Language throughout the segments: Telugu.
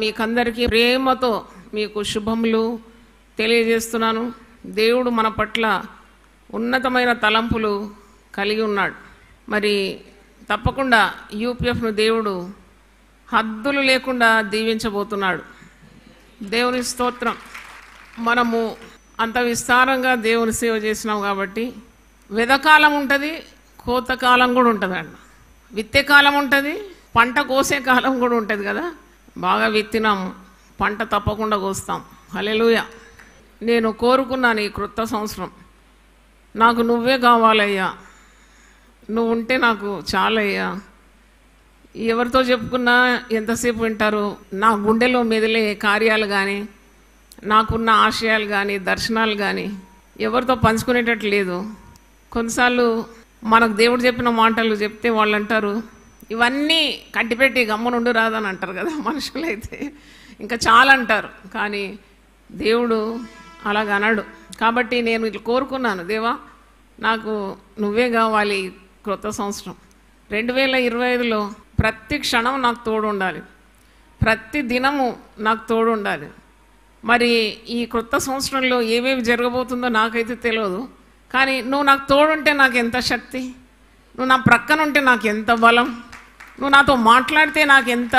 మీకందరికీ ప్రేమతో మీకు శుభములు తెలియజేస్తున్నాను. దేవుడు మన పట్ల ఉన్నతమైన తలంపులు కలిగి ఉన్నాడు. మరి తప్పకుండా యూపీఎఫ్ను దేవుడు హద్దులు లేకుండా దీవించబోతున్నాడు. దేవుని స్తోత్రం. మనము అంత విస్తారంగా దేవుని సేవ చేసినాం కాబట్టి వెదకాలం ఉంటుంది, కోతకాలం కూడా ఉంటుందండి. విత్తే కాలం ఉంటుంది, పంట కోసే కాలం కూడా ఉంటుంది కదా. బాగా విత్తినాము, పంట తప్పకుండా కోస్తాం. హల్లెలూయా. నేను కోరుకున్నాను ఈ క్రొత్త సంవత్సరం, నాకు నువ్వే కావాలయ్యా, నువ్వు ఉంటే నాకు చాలయ్యా. ఎవరితో చెప్పుకున్నా ఎంతసేపు వింటారు. నా గుండెలో మెదిలే కార్యాలు కానీ, నాకున్న ఆశయాలు కానీ, దర్శనాలు కానీ ఎవరితో పంచుకునేటట్టు లేదు. కొన్నిసార్లు మనకు దేవుడు చెప్పిన మాటలు చెప్తే వాళ్ళు అంటారు, ఇవన్నీ కట్టిపెట్టి గమ్మునుండి రాదని అంటారు కదా. మనుషులైతే ఇంకా చాలా అంటారు, కానీ దేవుడు అలాగనడు. కాబట్టి నేను ఇట్లా కోరుకున్నాను, దేవా నాకు నువ్వే కావాలి. క్రొత్త సంవత్సరం 2025లో ప్రతి క్షణం నాకు తోడు ఉండాలి, ప్రతి దినము నాకు తోడు ఉండాలి. మరి ఈ క్రొత్త సంవత్సరంలో ఏమేమి జరగబోతుందో నాకైతే తెలియదు, కానీ నువ్వు నాకు తోడుంటే నాకు ఎంత శక్తి, నువ్వు నా ప్రక్కన ఉంటే నాకు ఎంత బలం, నువ్వు నాతో మాట్లాడితే నాకు ఎంత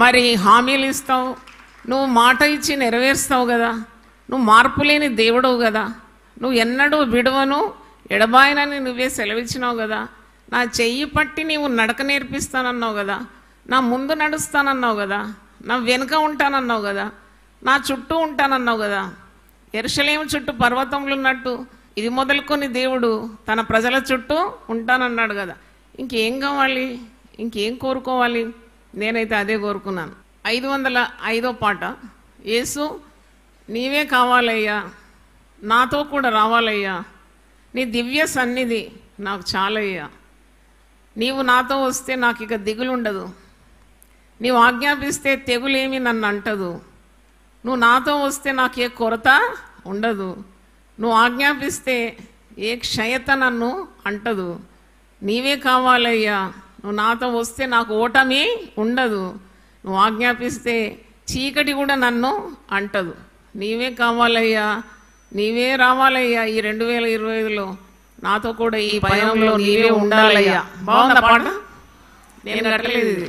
మరి హామీలు ఇస్తావు, నువ్వు మాట ఇచ్చి నెరవేరుస్తావు కదా, నువ్వు మార్పు లేని దేవుడవు కదా, నువ్వు ఎన్నడూ విడవను ఎడబాయనని నువ్వే సెలవిచ్చినావు కదా, నా చెయ్యి పట్టి నీవు నడక నేర్పిస్తానన్నావు కదా, నా ముందు నడుస్తానన్నావు కదా, నా వెనుక ఉంటానన్నావు కదా, నా చుట్టూ ఉంటానన్నావు కదా. యెరూషలేము చుట్టూ పర్వతములు ఉన్నట్టు ఇది మొదలుకొని దేవుడు తన ప్రజల చుట్టూ ఉంటానన్నాడు కదా. ఇంకేం కావాలి, ఇంకేం కోరుకోవాలి? నేనైతే అదే కోరుకున్నాను. 505వ పాట, యేసు నీవే కావాలయ్యా, నాతో కూడా రావాలయ్యా, నీ దివ్య సన్నిధి నాకు చాలయ్యా. నీవు నాతో వస్తే నాకు ఇక దిగులుండదు, నీవు ఆజ్ఞాపిస్తే తెగులేమి నన్ను అంటదు, నువ్వు నాతో వస్తే నాకు ఏ కొరత ఉండదు, నువ్వు ఆజ్ఞాపిస్తే ఏ క్షయత నన్ను అంటదు. నీవే కావాలయ్యా, నువ్వు నాతో వస్తే నాకు ఓటమి ఉండదు, నువ్వు ఆజ్ఞాపిస్తే చీకటి కూడా నన్ను అంటదు. నీవే కావాలయ్యా, నీవే రావాలయ్యా. ఈ 2025లో నాతో కూడా ఈ పయనంలో నీవే ఉండాలయ్యా. బాగుందా పాట? నేను కట్టలేదు, ఇది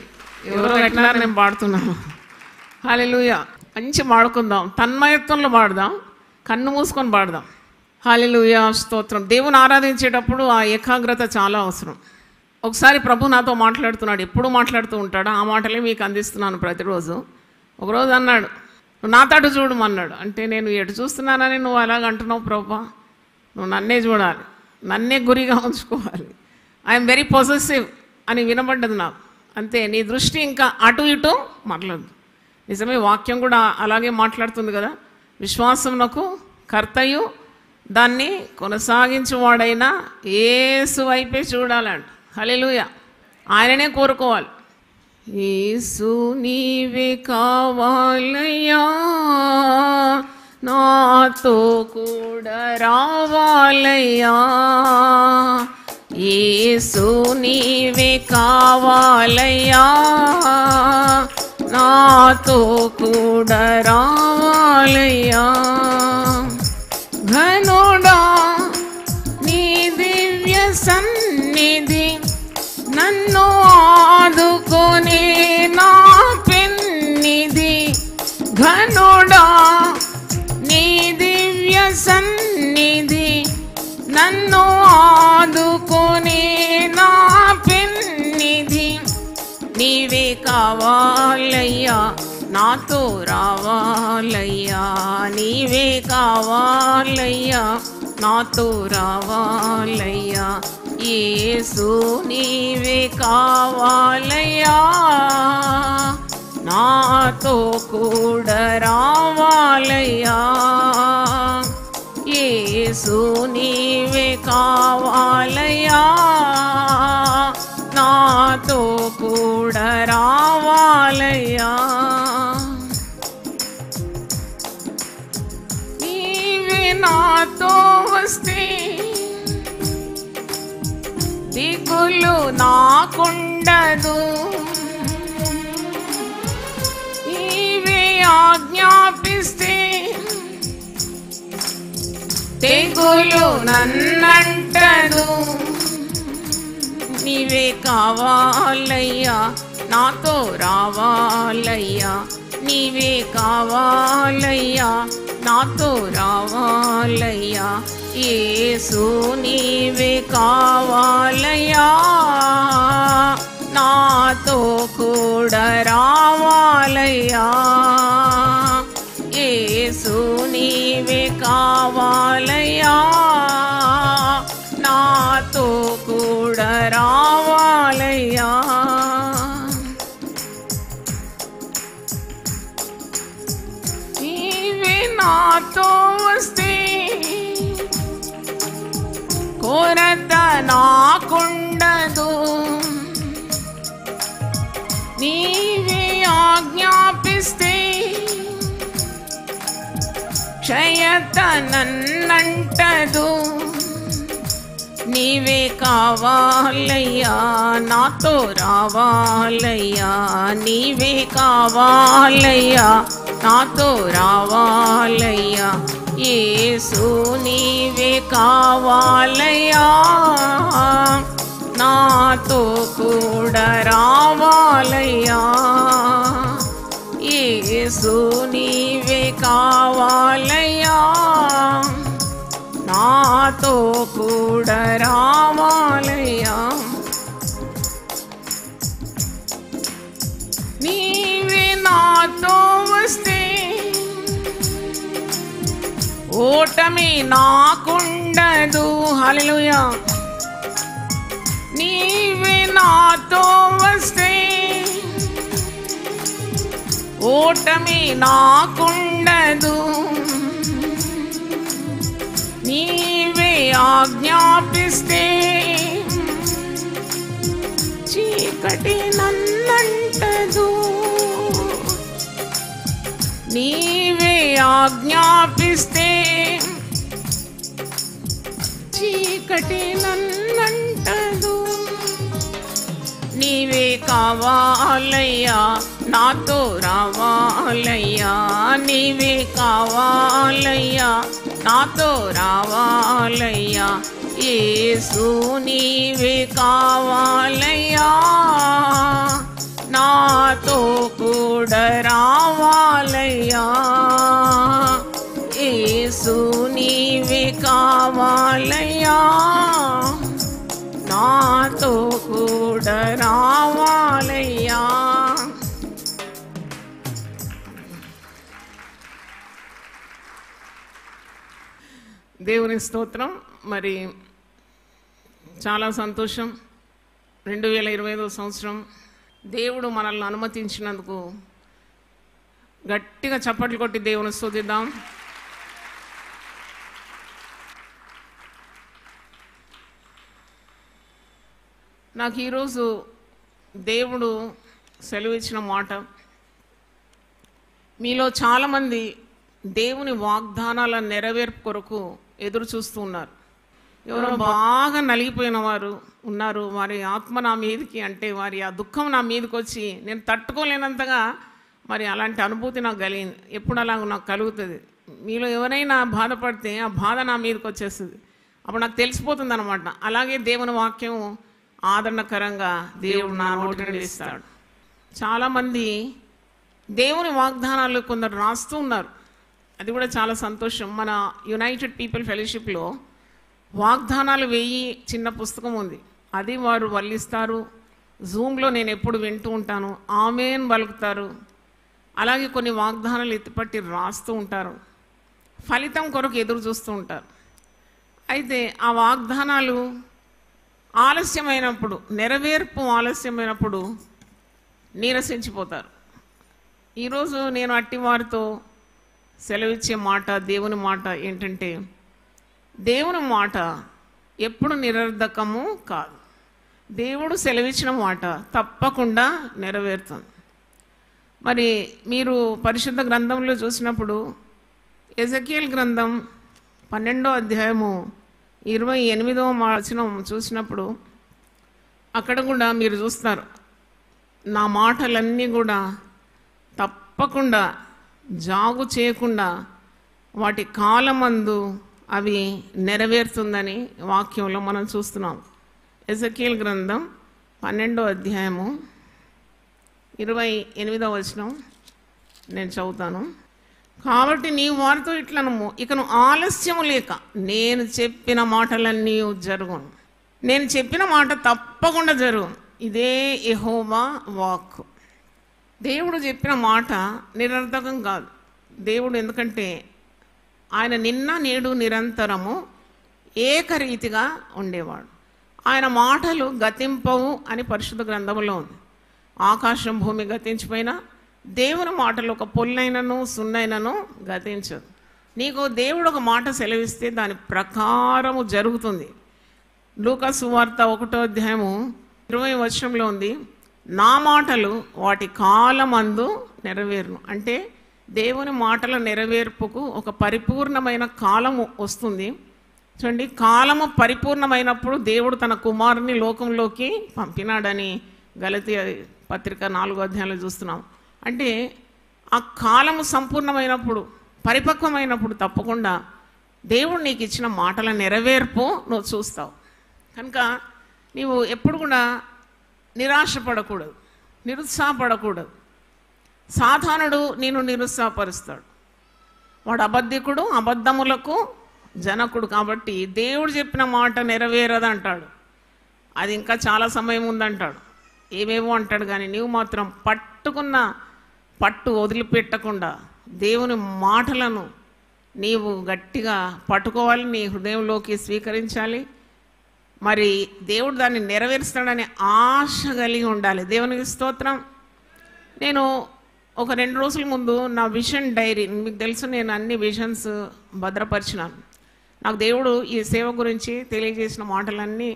ఎవరో కట్టినారు, నేను పాడుతున్నాను. హల్లెలూయా. మంచి పాడుకుందాం, తన్మయత్వంలో పాడదాం, కన్ను మూసుకొని పాడదాం. హల్లెలూయా, స్తోత్రం. దేవుని ఆరాధించేటప్పుడు ఆ ఏకాగ్రత చాలా అవసరం. ఒకసారి ప్రభు నాతో మాట్లాడుతున్నాడు, ఎప్పుడు మాట్లాడుతూ ఉంటాడు, ఆ మాటలే మీకు అందిస్తున్నాను ప్రతిరోజు. ఒకరోజు అన్నాడు, నువ్వు నా తట్టు చూడమన్నాడు. అంటే నేను ఎటు చూస్తున్నానని నువ్వు అలాగ అంటున్నావు ప్రభా, నువ్వు నన్నే చూడాలి, నన్నే గురిగా ఉంచుకోవాలి, ఐఎమ్ వెరీ పొసెసివ్ అని వినబడ్డది నాకు. అంతే, నీ దృష్టి ఇంకా అటు ఇటు మాట్లాడదు. నిజమే, వాక్యం కూడా అలాగే మాట్లాడుతుంది కదా. విశ్వాసమునకు కర్తయు దాన్ని కొనసాగించువాడైన యేసు వైపే చూడాలంట. హల్లెలూయా. ఆయననే కోరుకోవాలి. యేసు నీవే కావాలయ్యా, నాతో కూడా రావాలయ్యా. యేసు నీవే కావాలయ్యా, నాతో కూడా రావాలయ్యా. ఘనుడా నీ దివ్య సన్నిధి నన్ను ఆదుకొనే నా పెన్నిధి. ఘనుడా నీ దివ్య సన్నిధి నన్ను ఆదుకొనే నా పెన్నిధి. నీవే కావాలయ్యా, నాతో రావాలయ్యా. నీవే కావాలయ్యా, నాతో రావాలయ్యా. యేసు నీవే కావాలయ్యా, నాతో కూడా రావాలయ్యా. యేసు నీవే కావాలయ్యా, నాతో కూడా రావాలయ్యా. నీవే నాతో వస్తే దిగులు నాకుండదు, ఆజ్ఞాపిస్తే తెగులు నన్నంటదు. నీవే కావాలయ్యా, నాతో రావాలయ్యా, నీవే కావాలయ్యా, నాతో రావాలయ్యా, యేసు నీవే కావాలయ్యా, నాతో కూడా రావాలయ్యా, యేసు నీవే కావాలయ్యా, నాతో కూడా రావాలయ్యా. నీవే నాతో వస్తే కొరత నాకుండదు. నీవే ఆజ్ఞాపిస్తే క్షయత నన్నంటదు. నీవే కావాలయ్యా, నాతో రావాలయ్యా, నీవే కావాలయ్యా, నాతో రావాలయ్యా, యేసు నీవే కావాలయ్యా, నాతో కూడా రావాలయ్యా, యేసు నీవే కావాలయ్యా, నాతో కూడా రావాలయ్యా. నీవే నాతో వస్తే ఓటమి నాకుండదు. హల్లెలూయా. నీవే నాతో వస్తే ఓటమి నాకుండదు. నీవే ఆజ్ఞాపిస్తే చీకటి నన్నంటదు. నీవే ఆజ్ఞాపిస్తే చీకటి నన్నంటదు. నీవే కావాలయ్యా, నాతో రావాలయ్యా, నీవే కావాలయ్యా, నాతో రావాలయ్యా, యేసు నీవే కావాలయ్యా, నాతో కూడా రావాలయ్యా, యేసు నీవే కావాలయ్యా, నాతో కూడా రావాలయ్యా. దేవుని స్తోత్రం. మరి చాలా సంతోషం. 2025 సంవత్సరం దేవుడు మనల్ని అనుమతించినందుకు గట్టిగా చప్పట్లు కొట్టి దేవుని స్తుతిద్దాం. నాకు ఈరోజు దేవుడు సెలవిచ్చిన మాట, మీలో చాలామంది దేవుని వాగ్దానాల నెరవేర్పు కొరకు ఎదురు చూస్తూ ఉన్నారు. ఎవరో బాగా నలిగిపోయిన వారు ఉన్నారు. వారి ఆత్మ నా మీదకి, అంటే వారి ఆ దుఃఖం నా మీదకి వచ్చి నేను తట్టుకోలేనంతగా మరి అలాంటి అనుభూతి నాకు కలిగింది. ఎప్పుడు అలా నాకు కలుగుతుంది. మీలో ఎవరైనా బాధపడితే ఆ బాధ నా మీదకి వచ్చేస్తుంది. అప్పుడు నాకు తెలిసిపోతుంది అనమాట. అలాగే దేవుని వాక్యం ఆదరణకరంగా దేవుడు నా నోటి నుండి ఇస్తాడు. చాలామంది దేవుని వాగ్దానాలు కొందరు రాస్తూ ఉన్నారు. అది కూడా చాలా సంతోషం. మన యునైటెడ్ పీపుల్ ఫెలోషిప్లో వాగ్దానాలు 1000 చిన్న పుస్తకం ఉంది. అది వారు వల్లిస్తారు. జూమ్లో నేను ఎప్పుడు వింటూ ఉంటాను. ఆమేన్ పలుకుతారు. అలాగే కొన్ని వాగ్దానాలు ఎత్తిపట్టి రాస్తూ ఉంటారు. ఫలితం కొరకు ఎదురు చూస్తూ ఉంటారు. అయితే ఆ వాగ్దానాలు ఆలస్యమైనప్పుడు, నెరవేర్పు ఆలస్యమైనప్పుడు నీరసించిపోతారు. ఈరోజు నేను అట్టి వారితో సెలవిచ్చే మాట, దేవుని మాట ఏంటంటే, దేవుని మాట ఎప్పుడు నిరర్ధకము కాదు. దేవుడు సెలవిచ్చిన మాట తప్పకుండా నెరవేరుతుంది. మరి మీరు పరిశుద్ధ గ్రంథంలో చూసినప్పుడు ఎజెకియేలు గ్రంథం 12వ అధ్యాయము 28వ వచనం చూసినప్పుడు అక్కడ కూడా మీరు చూస్తారు, నా మాటలన్నీ కూడా తప్పకుండా జాగు చేయకుండా వాటి కాలమందు అవి నెరవేరుతుందని వాక్యంలో మనం చూస్తున్నాం. ఎజెకీయెలు గ్రంథం 12వ అధ్యాయము 28వ వచనం నేను చదువుతాను. కాబట్టి నీవు వారితో ఇట్లనము, ఇకను ఆలస్యము లేక నేను చెప్పిన మాటలన్నీ జరుగును. నేను చెప్పిన మాట తప్పకుండా జరుగును. ఇదే యెహోవా వాక్కు. దేవుడు చెప్పిన మాట నిరర్థకం కాదు. దేవుడు ఎందుకంటే ఆయన నిన్న నేడు నిరంతరము ఏకరీతిగా ఉండేవాడు. ఆయన మాటలు గతింపవు అని పరిశుద్ధ గ్రంథంలో ఉంది. ఆకాశం భూమి గతించిపోయినా దేవుని మాటలు ఒక పొల్లైనను సున్నైనను గతించదు. నీకు దేవుడు ఒక మాట సెలవిస్తే దాని ప్రకారము జరుగుతుంది. లూకా సువార్త 1వ అధ్యాయము 20వ వచనంలో ఉంది, నా మాటలు వాటి కాలమందు నెరవేరును. అంటే దేవుని మాటల నెరవేర్పుకు ఒక పరిపూర్ణమైన కాలము వస్తుంది. చూడండి, కాలము పరిపూర్ణమైనప్పుడు దేవుడు తన కుమారుని లోకంలోకి పంపినాడని గలతీ పత్రిక 4వ అధ్యాయంలో చూస్తున్నాం. అంటే ఆ కాలము సంపూర్ణమైనప్పుడు, పరిపక్వమైనప్పుడు తప్పకుండా దేవుడు నీకు ఇచ్చిన మాటల నెరవేర్పు నువ్వు చూస్తావు. కనుక నీవు ఎప్పుడు కూడా నిరాశపడకూడదు, నిరుత్సాహపడకూడదు. సాధారణుడు నేను నిరుత్సాహపరుస్తాడు. వాడు అబద్ధికుడు, అబద్ధములకు జనకుడు. కాబట్టి దేవుడు చెప్పిన మాట నెరవేరదంటాడు. అది ఇంకా చాలా సమయం ఉందంటాడు, ఏమేమో అంటాడు. కానీ నీవు మాత్రం పట్టుకున్న పట్టు వదిలిపెట్టకుండా దేవుని మాటలను నీవు గట్టిగా పట్టుకోవాలి, నీ హృదయంలోకి స్వీకరించాలి. మరి దేవుడు దాన్ని నెరవేరుస్తాడనే ఆశ కలిగి ఉండాలి. దేవునికి స్తోత్రం. నేను ఒక 2 రోజుల ముందు నా విజన్ డైరీ, మీకు తెలుసు నేను అన్ని విజన్స్ భద్రపరిచినాను. నాకు దేవుడు ఈ సేవ గురించి తెలియజేసిన మాటలన్నీ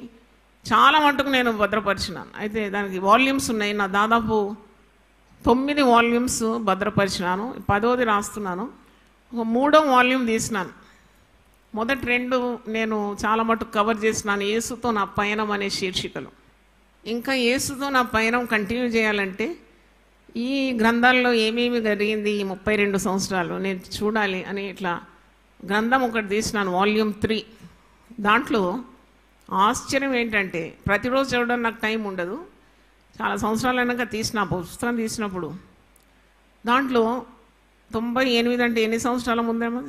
చాలా మటుకు నేను భద్రపరిచినాను. అయితే దానికి వాల్యూమ్స్ ఉన్నాయి. నా దాదాపు 9 వాల్యూమ్స్ భద్రపరిచినాను. 10వది రాస్తున్నాను. ఒక 3వ వాల్యూమ్ తీసినాను. మొదటి 2 నేను చాలా మటుకు కవర్ చేసినాను. యేసుతో నా పయనం అనే శీర్షికలు. ఇంకా యేసుతో నా పయనం కంటిన్యూ చేయాలంటే ఈ గ్రంథాల్లో ఏమేమి జరిగింది ఈ 32 సంవత్సరాలు నేను చూడాలి అని ఇట్లా గ్రంథం ఒకటి తీసినాను, వాల్యూమ్ 3. దాంట్లో ఆశ్చర్యం ఏంటంటే ప్రతిరోజు చదవడం నాకు టైం ఉండదు. చాలా సంవత్సరాలు అయినాక పుస్తకం తీసినప్పుడు దాంట్లో 98 అంటే ఎన్ని సంవత్సరాల ముందేమో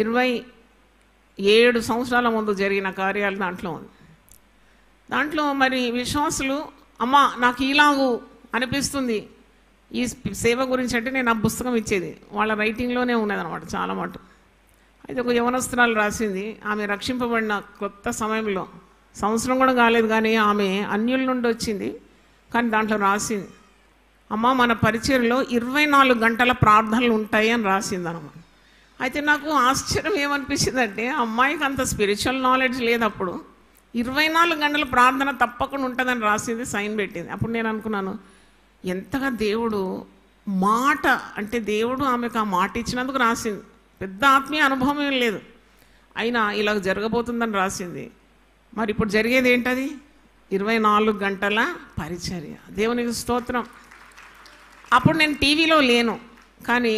27 సంవత్సరాల ముందు జరిగిన కార్యాలు దాంట్లో ఉంది. దాంట్లో మరి విశ్వాసులు, అమ్మ నాకు ఇలాగూ అనిపిస్తుంది ఈ సేవ గురించి అంటే నేను ఆ పుస్తకం ఇచ్చేది వాళ్ళ రైటింగ్లోనే ఉన్నదన్నమాట చాలా మటు. అయితే ఒక యవనస్తురాలు రాసింది, ఆమె రక్షింపబడిన కొత్త సమయంలో, సంవత్సరం కూడా కాలేదు కానీ ఆమె అన్యుల నుండి వచ్చింది. కానీ దాంట్లో రాసింది, అమ్మ మన పరిచర్యలో 24 గంటల ప్రార్థనలు ఉంటాయి అని రాసింది అన్నమాట. అయితే నాకు ఆశ్చర్యం ఏమనిపించిందంటే అమ్మాయికి అంత స్పిరిచువల్ నాలెడ్జ్ లేదు. అప్పుడు 24 గంటల ప్రార్థన తప్పకుండా ఉంటుందని రాసింది, సైన్ పెట్టింది. అప్పుడు నేను అనుకున్నాను, ఎంతగా దేవుడు మాట అంటే దేవుడు ఆమెకు ఆ మాట ఇచ్చినందుకు రాసింది. పెద్ద ఆత్మీయ అనుభవం ఏం లేదు, అయినా ఇలా జరగబోతుందని రాసింది. మరి ఇప్పుడు జరిగేది ఏంటది? 24 గంటల పరిచర్య. దేవునికి స్తోత్రం. అప్పుడు నేను టీవీలో లేను, కానీ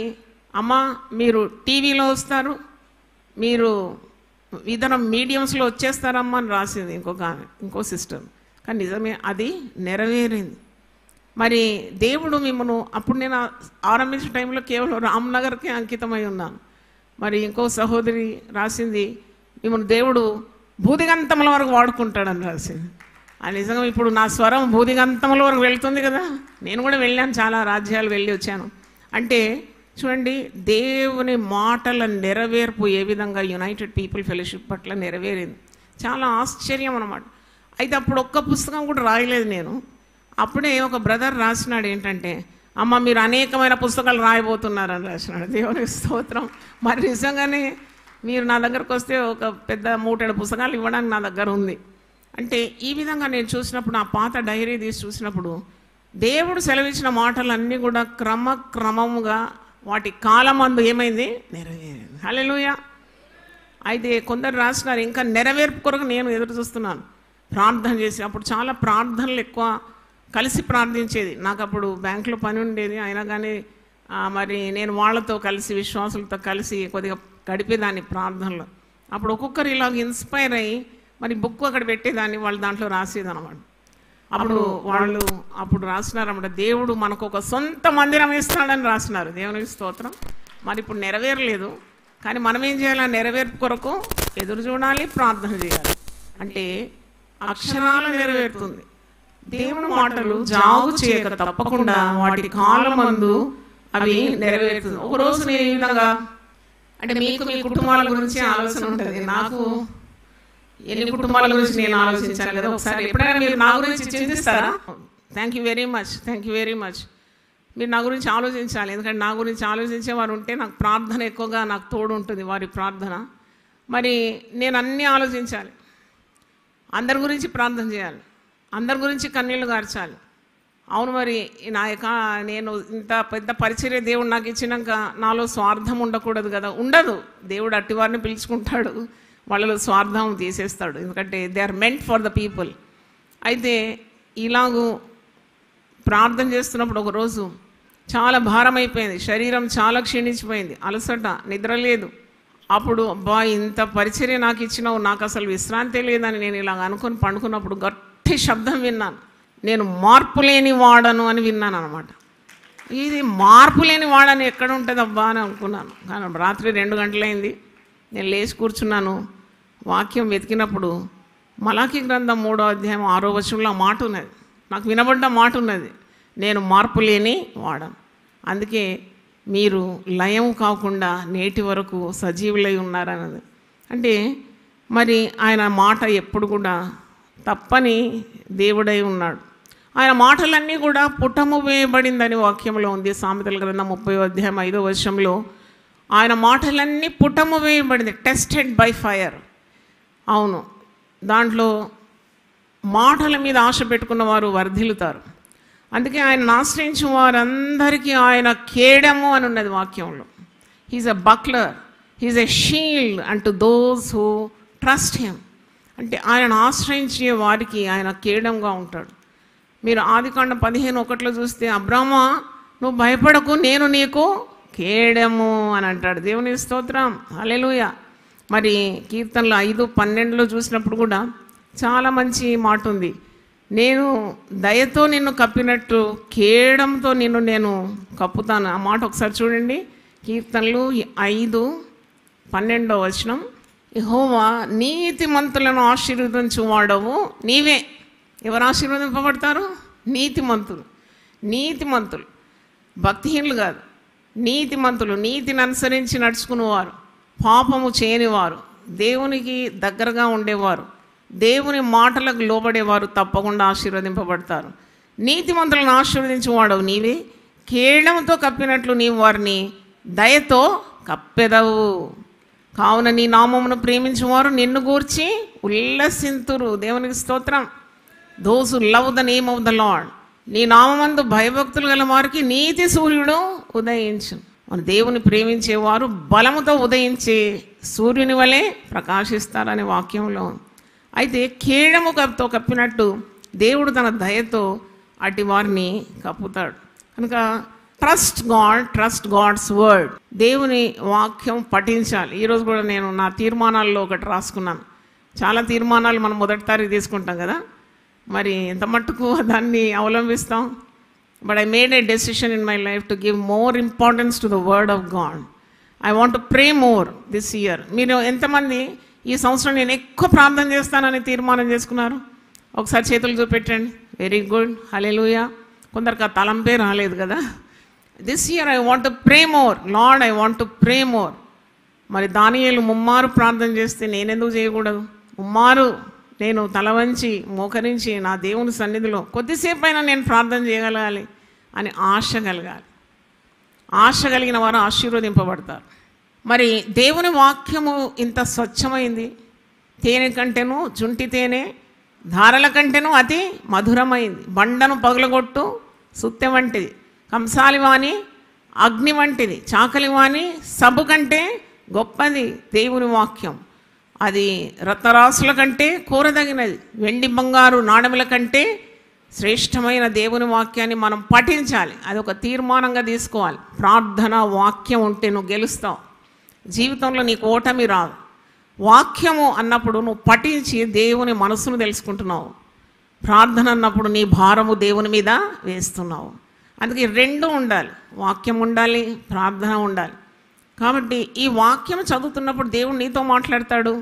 అమ్మ మీరు టీవీలో వస్తారు, మీరు ఇతర మీడియంస్లో వచ్చేస్తారమ్మా అని రాసింది ఇంకొక ఆమె, ఇంకో సిస్టర్. కానీ నిజమే అది నెరవేరింది. మరి దేవుడు మిమ్మల్ని, అప్పుడు నేను ఆరంభించిన టైంలో కేవలం రామ్నగర్కే అంకితమై ఉన్నాను. మరి ఇంకో సహోదరి రాసింది, మిమ్మల్ని దేవుడు భూదిగంతముల వరకు వాడుకుంటాడని రాసింది. అది నిజంగా ఇప్పుడు నా స్వరం భూదిగంతముల వరకు వెళ్తుంది కదా. నేను కూడా వెళ్ళాను, చాలా రాజ్యాలు వెళ్ళి వచ్చాను. అంటే చూడండి, దేవుని మాటల నెరవేర్పు ఏ విధంగా యునైటెడ్ పీపుల్ ఫెలోషిప్ పట్ల నెరవేరింది. చాలా ఆశ్చర్యం అన్నమాట. అయితే అప్పుడు ఒక్క పుస్తకం కూడా రాయలేదు నేను. అప్పుడే ఒక బ్రదర్ రాసినాడు ఏంటంటే, అమ్మ మీరు అనేకమైన పుస్తకాలు రాయబోతున్నారని రాసినాడు. దేవునికి స్తోత్రం. మరి నిజంగానే మీరు నా దగ్గరకు వస్తే ఒక పెద్ద 3-7 పుస్తకాలు ఇవ్వడానికి నా దగ్గర ఉంది. అంటే ఈ విధంగా నేను చూసినప్పుడు, నా పాత డైరీ తీసి చూసినప్పుడు, దేవుడు సెలవిచ్చిన మాటలన్నీ కూడా క్రమముగా వాటి కాలమందు ఏమైంది? నెరవేరింది. హల్లెలూయా. అయితే కొందరు రాసినారు, ఇంకా నెరవేర్పు కొరకు నేను ఎదురు చూస్తున్నాను. ప్రార్థన చేసి, అప్పుడు చాలా ప్రార్థనలు ఎక్కువ కలిసి ప్రార్థించేది. నాకు అప్పుడు బ్యాంకులో పని ఉండేది, అయినా కానీ మరి నేను వాళ్ళతో కలిసి విశ్వాసులతో కలిసి కొద్దిగా గడిపేదాన్ని ప్రార్థనలో. అప్పుడు ఒక్కొక్కరు ఇలాగ ఇన్స్పైర్ అయ్యి మరి బుక్ అక్కడ పెట్టేదాన్ని, వాళ్ళు దాంట్లో రాసేదన్నమాట. వాళ్ళు అప్పుడు రాసినారన్నమాట, దేవుడు మనకు ఒక సొంత మందిరం ఇస్తాడని రాసినారు. దేవునికి స్తోత్రం. మరి ఇప్పుడు నెరవేరలేదు, కానీ మనం ఏం చేయాలి? నెరవేర్పు కొరకు ఎదురు చూడాలి, ప్రార్థన చేయాలి. అంటే అక్షరాలు నెరవేరుతుంది. దేవుని మాటలు జాగు చేయక తప్పకుండా వాటి కాలమందు అవి నెరవేరుతుంది. ఒకరోజు నేను ఈ విధంగా, అంటే మీకు మీ కుటుంబాల గురించి ఆలోచన ఉంటుంది, నాకు ఎన్ని కుటుంబాల గురించి నేను ఆలోచించాను కదా. ఒకసారి ఎప్పుడైనా మీరు నా గురించి చింతిస్తారా? Thank you very much, thank you very much. మీరు నా గురించి ఆలోచించాలి, ఎందుకంటే నా గురించి ఆలోచించే వారు ఉంటే నాకు ప్రార్థన ఎక్కువగా నాకు తోడు ఉంటుంది, వారి ప్రార్థన. మరి నేను అన్నీ ఆలోచించాలి, అందరి గురించి ప్రార్థన చేయాలి, అందరి గురించి కన్నీళ్లు గార్చాలి. అవును, మరి నేను ఇంత పెద్ద పరిచర్య దేవుడు నాకు ఇచ్చినాక నాలో స్వార్థం ఉండకూడదు కదా. ఉండదు, దేవుడు అట్టివారిని పిలుచుకుంటాడు, వాళ్ళలో స్వార్థం తీసేస్తాడు, ఎందుకంటే they are meant for the people. అయితే ఇలాగూ ప్రార్థన చేస్తున్నప్పుడు ఒకరోజు చాలా భారం అయిపోయింది, శరీరం చాలా క్షీణించిపోయింది, అలసట, నిద్ర లేదు. అప్పుడు అబ్బా, ఇంత పరిచర్య నాకు ఇచ్చినావు, నాకు అసలు విశ్రాంతి లేదని నేను ఇలాగ అనుకుని పండుకున్నప్పుడు గట్టి శబ్దం విన్నాను. నేను మార్పు లేని వాడను అని విన్నాను అనమాట. ఇది మార్పు లేని వాడని ఎక్కడ ఉంటుంది అబ్బా అని అనుకున్నాను. కానీ రాత్రి 2 గంటలైంది, నేను లేచి కూర్చున్నాను. వాక్యం వెతికినప్పుడు మలాకి గ్రంథం 3వ అధ్యాయం 6వ వచనంలో ఆ మాట ఉన్నది, నాకు వినబడ్డ మాట ఉన్నది, నేను మార్పు లేని వాడను. అందుకే మీరు లయం కాకుండా నేటి వరకు సజీవులై ఉన్నారన్నది. అంటే మరి ఆయన మాట ఎప్పుడు కూడా తప్పని దేవుడై ఉన్నాడు. ఆయన మాటలన్నీ కూడా పుటము వేయబడిందని వాక్యంలో ఉంది. సామెతల గ్రంథం 30వ అధ్యాయం 5వ వచనంలో ఆయన మాటలన్నీ పుటము వేయబడింది, టెస్టెడ్ బై ఫైర్. అవును, దాంట్లో మాటల మీద ఆశ పెట్టుకున్న వారు వర్ధిల్లుతారు. అందుకే ఆయన ఆశ్రయించిన వారందరికీ ఆయన కేడము అని ఉన్నది వాక్యంలో. He's a buckler, he's a shield and to those who trust him. అంటే ఆయన ఆశ్రయించే వారికి ఆయన కేడంగా ఉంటాడు. మీరు ఆదికాండం 15:1 చూస్తే, అబ్రామా నువ్వు భయపడకు, నేను నీకు కేడము అని అంటాడు. దేవుని స్తోత్రం, హల్లెలూయా. మరి కీర్తనలు 5:12 చూసినప్పుడు కూడా చాలా మంచి మాట ఉంది, నేను దయతో నిన్ను కప్పినట్టు కేడంతో నిన్ను నేను కప్పుతాను. ఆ మాట ఒకసారి చూడండి, కీర్తనలు 5:12 వచనం. యెహోవా నీతిమంతులను ఆశీర్వదించువాడవు నీవే. ఎవరు ఆశీర్వదింపబడతారు? నీతిమంతులు. నీతిమంతులు, భక్తిహీనులు కాదు, నీతిమంతులు, నీతిని అనుసరించి నడుచుకునేవారు, పాపము చేయనివారు, దేవునికి దగ్గరగా ఉండేవారు, దేవుని మాటలకు లోబడేవారు తప్పకుండా ఆశీర్వదింపబడతారు. నీతిమంతులను ఆశీర్వదించేవాడవు నీవే, కేడముతో కప్పినట్లు నీవు వారిని దయతో కప్పెదవు. కావున నీ నామమును ప్రేమించేవారు నిన్ను గూర్చి ఉల్లసింతురు. దేవునికి స్తోత్రం. Those who love the name of the lord. నీ నామమందు భయభక్తులు గల వారికి నీతి సూర్యుడు ఉదయించు. మన దేవుని ప్రేమించేవారు బలముతో ఉదయించే సూర్యుని వలె ప్రకాశిస్తారనే వాక్యంలో. అయితే కేడముతో కప్పినట్టు దేవుడు తన దయతో అటు వారిని కప్పుతాడు. కనుక ట్రస్ట్ గాడ్స్ వర్డ్. దేవుని వాక్యం పఠించాలి. ఈరోజు కూడా నేను నా తీర్మానాల్లో ఒకటి రాసుకున్నాను. చాలా తీర్మానాలు మనం మొదటి తారీఖు తీసుకుంటాం కదా, మరి ఎంత మట్టుకు దాన్ని అవలంబిస్తాం. But I made a decision in my life to give more importance to the word of God. I want to pray more this year. మీరు ఎంతమంది ఈ సంవత్సరం నేను ఎక్కువ ప్రార్థన చేస్తానని తీర్మానం చేసుకున్నారు? ఒకసారి చేతులు చూపెట్టండి. వెరీ గుడ్, హల్లెలూయా. కొందరికి ఆ తలంపే రాలేదు కదా. This year I want to pray more, lord I want to pray more. మరి దానియేలు ముమ్మారు ప్రార్థన చేస్తే నేనెందుకు చేయకూడదు? ముమ్మారు నేను తల వంచి మోకరించి నా దేవుని సన్నిధిలో కొద్దిసేపు అయినా నేను ప్రార్థన చేయగలగాలి అని ఆశ కలగాలి. ఆశ కలిగిన వారు ఆశీర్వదింపబడతారు. మరి దేవుని వాక్యము ఇంత స్వచ్ఛమైంది, తేనె కంటేను జుంటి తేనె ధారల కంటేను అతి మధురమైంది, బండను పగలగొట్టు సుత్తె వంటిది, కంసాలివాణి అగ్ని వంటిది, చాకలివాణి సబ్బు కంటే గొప్పది దేవుని వాక్యం. అది రత్నరాసుల కంటే కోరదగినది, వెండి బంగారు నాణెముల కంటే శ్రేష్టమైన దేవుని వాక్యాన్ని మనం పఠించాలి. అది ఒక తీర్మానంగా తీసుకోవాలి. ప్రార్థన వాక్యం ఉంటే నువ్వు గెలుస్తావు. జీవితంలో నీకు ఓటమి రాదు. వాక్యము అన్నప్పుడు నువ్వు పఠించి దేవుని మనసును తెలుసుకుంటున్నావు. ప్రార్థన అన్నప్పుడు నీ భారము దేవుని మీద వేస్తున్నావు. అందుకే రెండు ఉండాలి, వాక్యం ఉండాలి, ప్రార్థన ఉండాలి. కాబట్టి ఈ వాక్యం చదువుతున్నప్పుడు దేవుడు నీతో మాట్లాడతాడు,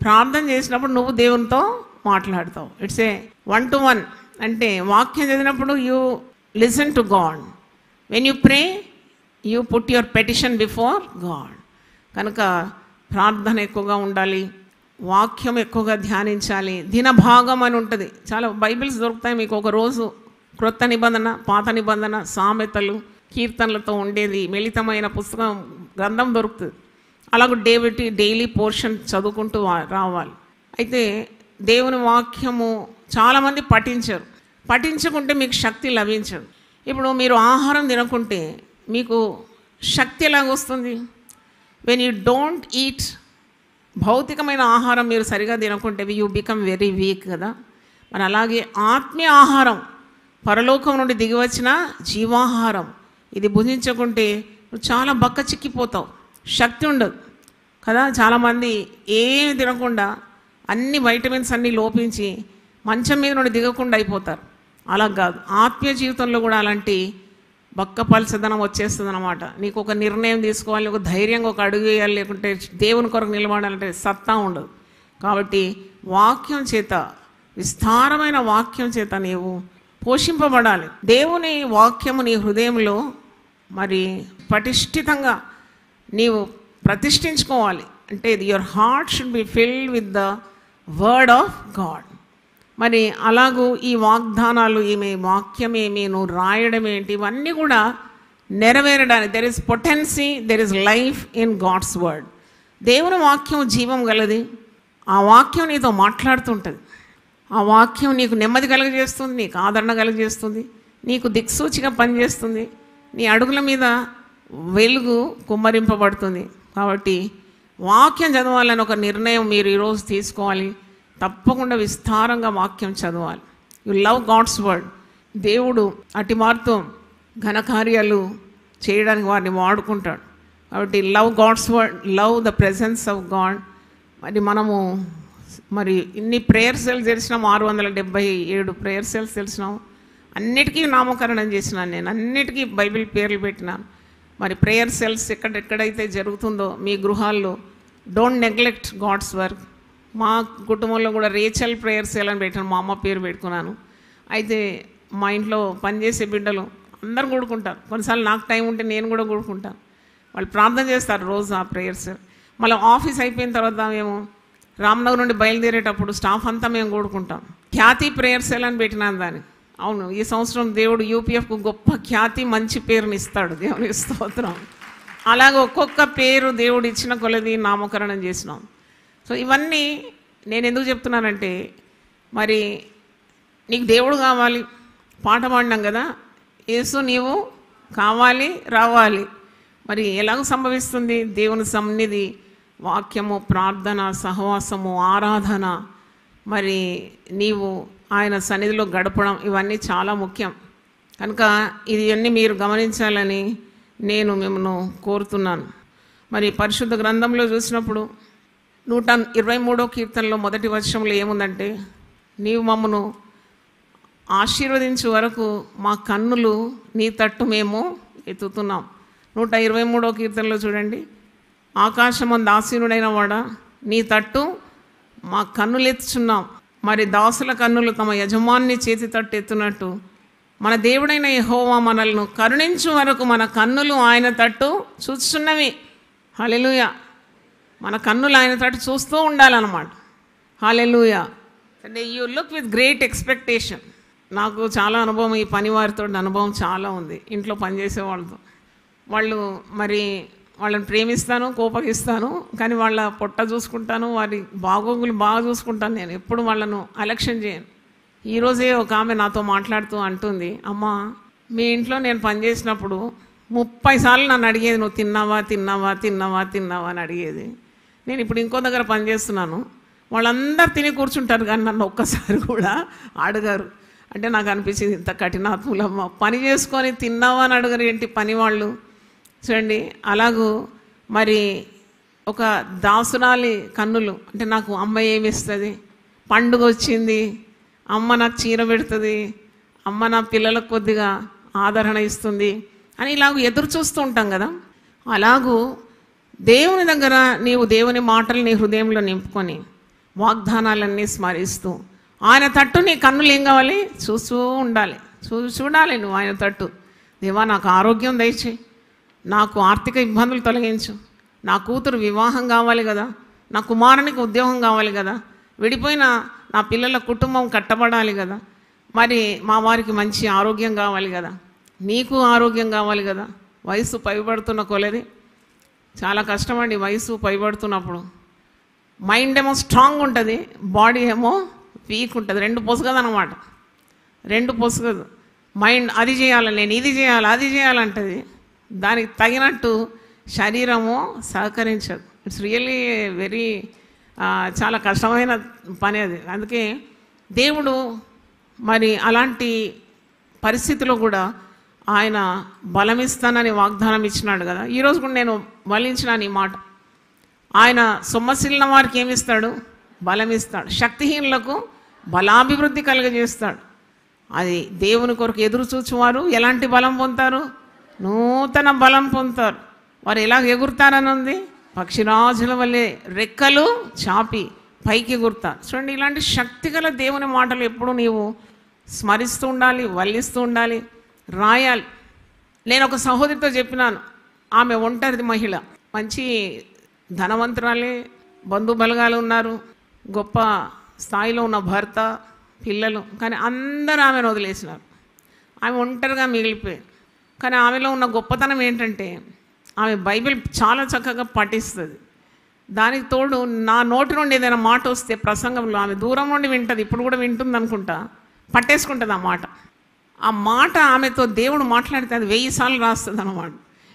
ప్రార్థన చేసినప్పుడు నువ్వు దేవునితో మాట్లాడతావు. It's a 1-to-1. అంటే వాక్యం చదివినప్పుడు you listen to God, when you pray you put your petition before God. కనుక ప్రార్థన ఎక్కువగా ఉండాలి, వాక్యం ఎక్కువగా ధ్యానించాలి. దినభాగం అని ఉంటుంది, చాలా బైబిల్స్ దొరుకుతాయి మీకు. ఒక రోజు క్రొత్త నిబంధన, పాత నిబంధన, సామెతలు, కీర్తనలతో ఉండేది మిళితమైన పుస్తకం, గ్రంథం దొరుకుతుంది. అలాగే డైలీ పోర్షన్ చదువుకుంటూ రావాలి. అయితే దేవుని వాక్యము చాలామంది పఠించరు. పఠించకుంటే మీకు శక్తి లభించదు. ఇప్పుడు మీరు ఆహారం తినకుంటే మీకు శక్తి ఎలాగొస్తుంది? వెన్ యూ డోంట్ ఈట్, భౌతికమైన ఆహారం మీరు సరిగా తినకుంటే యూ బికమ్ వెరీ వీక్ కదా. మరి అలాగే ఆత్మీయ ఆహారం, పరలోకం నుండి దిగివచ్చిన జీవాహారం, ఇది భుజించకుంటే నువ్వు చాలా బక్క చిక్కిపోతావు, శక్తి ఉండదు కదా. చాలామంది ఏమి తినకుండా అన్ని వైటమిన్స్ అన్నీ లోపించి మంచం మీద నుండి దిగకుండా అయిపోతారు. అలా కాదు, ఆత్మీయ జీవితంలో కూడా అలాంటి బక్కపలసదనం వచ్చేస్తుంది అన్నమాట. నీకు ఒక నిర్ణయం తీసుకోవాలి, ఒక ధైర్యంగా ఒక అడుగు వేయాలి, లేకుంటే దేవుని కొరకు నిలబడాలంటే సత్తా ఉండదు. కాబట్టి వాక్యం చేత, విస్తారమైన వాక్యం చేత నీవు పోషింపబడాలి. దేవుని వాక్యము నీ హృదయంలో మరి పటిష్ఠితంగా నీవు ప్రతిష్ఠించుకోవాలి. అంటే your heart should be filled with the word of God. మరి అలాగూ ఈ వాగ్దానాలు ఏమి, వాక్యమేమి, నువ్వు రాయడం ఏంటి, ఇవన్నీ కూడా నెరవేరడానికి there is potency, there is life in God's word. దేవుని వాక్యం జీవం గలది. ఆ వాక్యం నీతో మాట్లాడుతుంటుంది. ఆ వాక్యం నీకు నెమ్మది కలుగజేస్తుంది, నీకు ఆదరణ కలుగజేస్తుంది, నీకు దిక్సూచిగా పనిచేస్తుంది, నీ అడుగుల మీద వెలుగు కుమ్మరింపబడుతుంది. కాబట్టి వాక్యం చదవాలని ఒక నిర్ణయం మీరు ఈరోజు తీసుకోవాలి. తప్పకుండా విస్తారంగా వాక్యం చదవాలి. You love God's word. దేవుడు అటి వారితో ఘనకార్యాలు చేయడానికి వారిని వాడుకుంటాడు. కాబట్టి love God's word, love the presence of God. మరి ఇన్ని ప్రేయర్ సెల్స్ తెలిసినాం, 677 ప్రేయర్ సెల్స్ తెలిసినాం. అన్నిటికీ నామకరణం చేసినాను నేను, అన్నిటికీ బైబిల్ పేర్లు పెట్టినాను. మరి ప్రేయర్ సెల్స్ ఎక్కడెక్కడైతే జరుగుతుందో మీ గృహాల్లో, డోంట్ నెగ్లెక్ట్ గాడ్స్ వర్క్. మా కుటుంబంలో కూడా రేచల్ ప్రేయర్ సెల్ అని పెట్టాను, మా అమ్మ పేరు పెట్టుకున్నాను. అయితే మా ఇంట్లో పనిచేసే బిడ్డలు అందరు కూడుకుంటారు. కొన్నిసార్లు నాకు టైం ఉంటే నేను కూడా కూడుకుంటాను. వాళ్ళు ప్రార్థన చేస్తారు రోజు ఆ ప్రేయర్ సెల్. మళ్ళీ ఆఫీస్ అయిపోయిన తర్వాత మేము రామ్నగర్ నుండి బయలుదేరేటప్పుడు స్టాఫ్ అంతా మేము కూడుకుంటాం. ఖ్యాతి ప్రేయర్ సెల్ అని పెట్టినాను దాన్ని. అవును, ఈ సంవత్సరం దేవుడు యూపీఎఫ్కు గొప్ప ఖ్యాతి, మంచి పేరుని ఇస్తాడు, దేవుని స్తోత్రం. అలాగే ఒక్కొక్క పేరు దేవుడు ఇచ్చిన కొలది నామకరణం చేసినాం. సో ఇవన్నీ నేను ఎందుకు చెప్తున్నానంటే, మరి నీకు దేవుడు కావాలి. పాట పాడినాం కదా, యేసు నీవు కావాలి రావాలి. మరి ఎలాగ సంభవిస్తుంది? దేవుని సన్నిధి, వాక్యము, ప్రార్థన, సహవాసము, ఆరాధన, మరి నీవు ఆయన సన్నిధిలో గడపడం, ఇవన్నీ చాలా ముఖ్యం. కనుక ఇవన్నీ మీరు గమనించాలని నేను మిమ్మల్ని కోరుతున్నాను. మరి పరిశుద్ధ గ్రంథంలో చూసినప్పుడు 123వ కీర్తనలో మొదటి వచనంలో ఏముందంటే, నీవు మమ్మను ఆశీర్వదించే వరకు మా కన్నులు నీ తట్టు మేము ఎత్తుతున్నాం. 123వ కీర్తనలో చూడండి, ఆకాశమందు ఆసీనుడైన వాడా నీ తట్టు మా కన్నులు ఎత్తుచున్నాం. మరి దాసుల కన్నులు తమ యజమాని చేతి తట్టు ఎత్తునట్టు మన దేవుడైన యెహోవా మనల్ని కరుణించు వరకు మన కన్నులు ఆయన తట్టు చూస్తున్నవి. హల్లెలూయా. మన కన్నులు ఆయన తట్టు చూస్తూ ఉండాలన్నమాట. హల్లెలూయా. అంటే you look with great expectation. నాకు చాలా అనుభవం, ఈ పని వారితో అనుభవం చాలా ఉంది. ఇంట్లో పనిచేసే వాళ్ళతో, వాళ్ళు మరి వాళ్ళని ప్రేమిస్తాను, కోపగిస్తాను, కానీ వాళ్ళ పొట్ట చూసుకుంటాను, వారి బాగోగులు బాగా చూసుకుంటాను. నేను ఎప్పుడు వాళ్ళను అలక్ష్యం చేయను. ఈరోజే ఒక ఆమె నాతో మాట్లాడుతూ అంటుంది, అమ్మా మీ ఇంట్లో నేను పనిచేసినప్పుడు 30 సార్లు నన్ను అడిగేది, నువ్వు తిన్నావా తిన్నావా తిన్నావా తిన్నావా అని అడిగేది. నేను ఇప్పుడు ఇంకో దగ్గర పనిచేస్తున్నాను, వాళ్ళందరూ తిని కూర్చుంటారు కానీ నన్ను ఒక్కసారి కూడా అడగారు. అంటే నాకు అనిపించింది ఇంత కఠినాత్ములమ్మ, పని చేసుకొని తిన్నావా అని అడగరు ఏంటి పని వాళ్ళు. చూడండి, అలాగూ మరి ఒక దాసురాలి కన్నులు అంటే నాకు అమ్మ ఏమి ఇస్తుంది, పండుగ వచ్చింది అమ్మ నాకు చీర పెడుతుంది, అమ్మ నా పిల్లలకు కొద్దిగా ఆదరణ ఇస్తుంది అని ఇలాగ ఎదురు చూస్తూ ఉంటాం కదా. అలాగూ దేవుని దగ్గర నీవు దేవుని మాటలు నీ హృదయంలో నింపుకొని వాగ్దానాలన్నీ స్మరిస్తూ ఆయన తట్టు నీ కన్నులు ఏం కావాలి, చూస్తూ ఉండాలి. చూడాలి నువ్వు ఆయన తట్టు. దేవా నాకు ఆరోగ్యం దయచేయి, నాకు ఆర్థిక ఇబ్బందులు తొలగించు, నా కూతురు వివాహం కావాలి కదా, నా కుమారునికి ఉద్యోగం కావాలి కదా, విడిపోయిన నా పిల్లల కుటుంబం కట్టబడాలి కదా, మరి మా వారికి మంచి ఆరోగ్యం కావాలి కదా, నీకు ఆరోగ్యం కావాలి కదా. వయసు పైబడుతున్న కొలది చాలా కష్టమండి. వయసు పైబడుతున్నప్పుడు మైండ్ ఏమో స్ట్రాంగ్ ఉంటుంది, బాడీ ఏమో వీక్ ఉంటుంది. రెండు పొసగదనమాట, రెండు పొసగదు. మైండ్ అది చేయాలి, నేను ఇది చేయాలి, అది చేయాలంటది. దానికి తగినట్టు శరీరము సహకరించదు. ఇట్స్ రియల్లీ వెరీ చాలా కష్టమైన పని అది. అందుకే దేవుడు మరి అలాంటి పరిస్థితిలో కూడా ఆయన బలమిస్తానని వాగ్దానం ఇచ్చినాడు కదా. ఈరోజు కూడా నేను బలించినాను ఈ మాట. ఆయన సొమ్మసిల్లిన వారికి ఏమిస్తాడు, బలమిస్తాడు. శక్తిహీనులకు బలాభివృద్ధి కలుగజేస్తాడు. అది దేవుని కొరకు ఎదురు చూచువారు ఎలాంటి బలం పొందుతారు, నూతన బలం పొందుతారు. వారు ఎలా ఎగురుతారని ఉంది, పక్షిరాజుల వల్లే రెక్కలు చాపి పైకి ఎగురుతారు. చూడండి, ఇలాంటి శక్తిగల దేవుని మాటలు ఎప్పుడు నీవు స్మరిస్తూ ఉండాలి, వల్లిస్తూ ఉండాలి, రాయాలి. నేను ఒక సహోదరితో చెప్పినాను, ఆమె ఒంటరిది మహిళ, మంచి ధనవంతురాలే, బంధు బలగాలు ఉన్నారు, గొప్ప స్థాయిలో ఉన్న భర్త, పిల్లలు, కానీ అందరూ ఆమెను వదిలేసినారు. ఆమె ఒంటరిగా మిగిలిపోయింది. కానీ ఆమెలో ఉన్న గొప్పతనం ఏంటంటే ఆమె బైబిల్ చాలా చక్కగా పఠిస్తుంది. దానికి తోడు నా నోటి నుండి ఏదైనా మాట వస్తే ప్రసంగంలో ఆమె దూరం నుండి వింటుంది, ఇప్పుడు కూడా వింటుంది అనుకుంటా, పట్టేసుకుంటుంది ఆ మాట ఆమెతో దేవుడు మాట్లాడితే అది 1000 సార్లు రాస్తుంది అన్నమాట.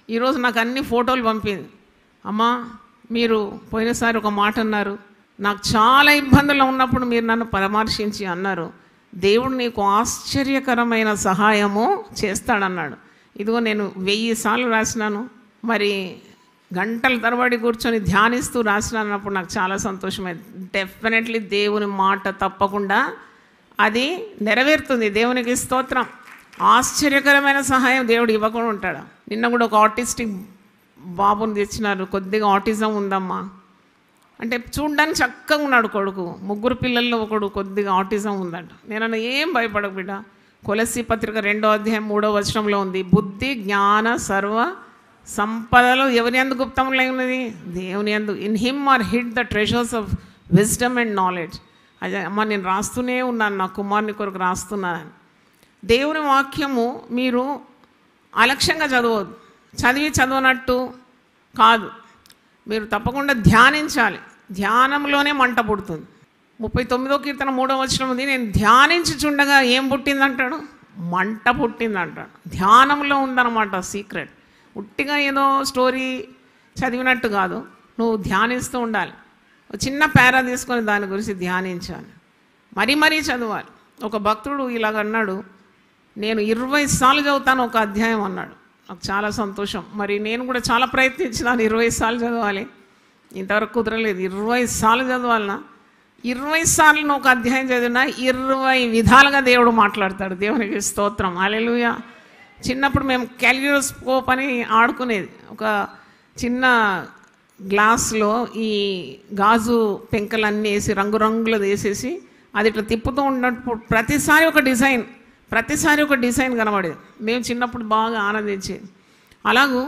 ఈరోజు నాకు అన్ని ఫోటోలు పంపింది. అమ్మా, మీరు పోయినసారి ఒక మాట అన్నారు, నాకు చాలా ఇబ్బందులు ఉన్నప్పుడు మీరు నన్ను పరామర్శించి అన్నారు, దేవుడు నీకు ఆశ్చర్యకరమైన సహాయము చేస్తాడన్నాడు. ఇదిగో నేను 1000 సార్లు రాసినాను, మరి గంటల తరబడి కూర్చొని ధ్యానిస్తూ రాసినప్పుడు నాకు చాలా సంతోషమైంది. డెఫినెట్లీ దేవుని మాట తప్పకుండా అది నెరవేరుతుంది. దేవునికి స్తోత్రం. ఆశ్చర్యకరమైన సహాయం దేవుడు ఇవ్వకుండా ఉంటాడు. నిన్న కూడా ఒక ఆటిస్టిక్ బాబుని తెచ్చినారు, కొద్దిగా ఆటిజం ఉందమ్మా అంటే చూడ్డానికి చక్కగా ఉన్నాడు కొడుకు, 3 పిల్లల్లో ఒకడు కొద్దిగా ఆటిజం ఉందంట. నేనన్నా ఏం భయపడకు బిడ్డ, కొలస్సీ పత్రిక 2వ అధ్యాయం 3వ వచనంలో ఉంది, బుద్ధి జ్ఞాన సర్వ సంపదలు ఎవరి యందు గుప్తములై ఉన్నది, దేవుని యందు. In him or hid the treasures of wisdom and knowledge. అదే అమ్మ, నేను రాస్తూనే ఉన్నాను, నా కుమారుని కొరకు రాస్తున్నాను. దేవుని వాక్యము మీరు అలక్ష్యంగా చదవద్దు, చదవనట్టు కాదు, మీరు తప్పకుండా ధ్యానించాలి. ధ్యానంలోనే మంట పుడుతుంది. 39వ కీర్తన 3వ వచనం ఉంది, నేను ధ్యానించుచుండగా ఏం పుట్టిందంటాడు, మంట పుట్టిందంటాడు. ధ్యానంలో ఉందన్నమాట సీక్రెట్. ఉట్టిగా ఏదో స్టోరీ చదివినట్టు కాదు, నువ్వు ధ్యానిస్తూ ఉండాలి. చిన్న పేరా తీసుకొని దాని గురించి ధ్యానించాలి, మరీ చదవాలి. ఒక భక్తుడు ఇలాగ అన్నాడు, నేను 20 సార్లు చదువుతాను ఒక అధ్యాయం అన్నాడు. నాకు చాలా సంతోషం. మరి నేను కూడా చాలా ప్రయత్నించినాను 20 సార్లు చదవాలి, ఇంతవరకు కుదరలేదు. 20 సార్లు చదవాలన్నా, 20 సార్లు ఒక అధ్యాయం చదివినా 20 విధాలుగా దేవుడు మాట్లాడతాడు. దేవునికి స్తోత్రం, హల్లెలూయా. చిన్నప్పుడు మేము క్యాలిడోస్కోప్ అని ఆడుకునేది. ఒక చిన్న గ్లాస్లో ఈ గాజు పెంకలన్నీ వేసి రంగురంగులది వేసేసి అది ఇట్లా తిప్పుతూ ఉన్నప్పుడు ప్రతిసారి ఒక డిజైన్ కనబడేది. మేము చిన్నప్పుడు బాగా ఆనందించేది. అలాగూ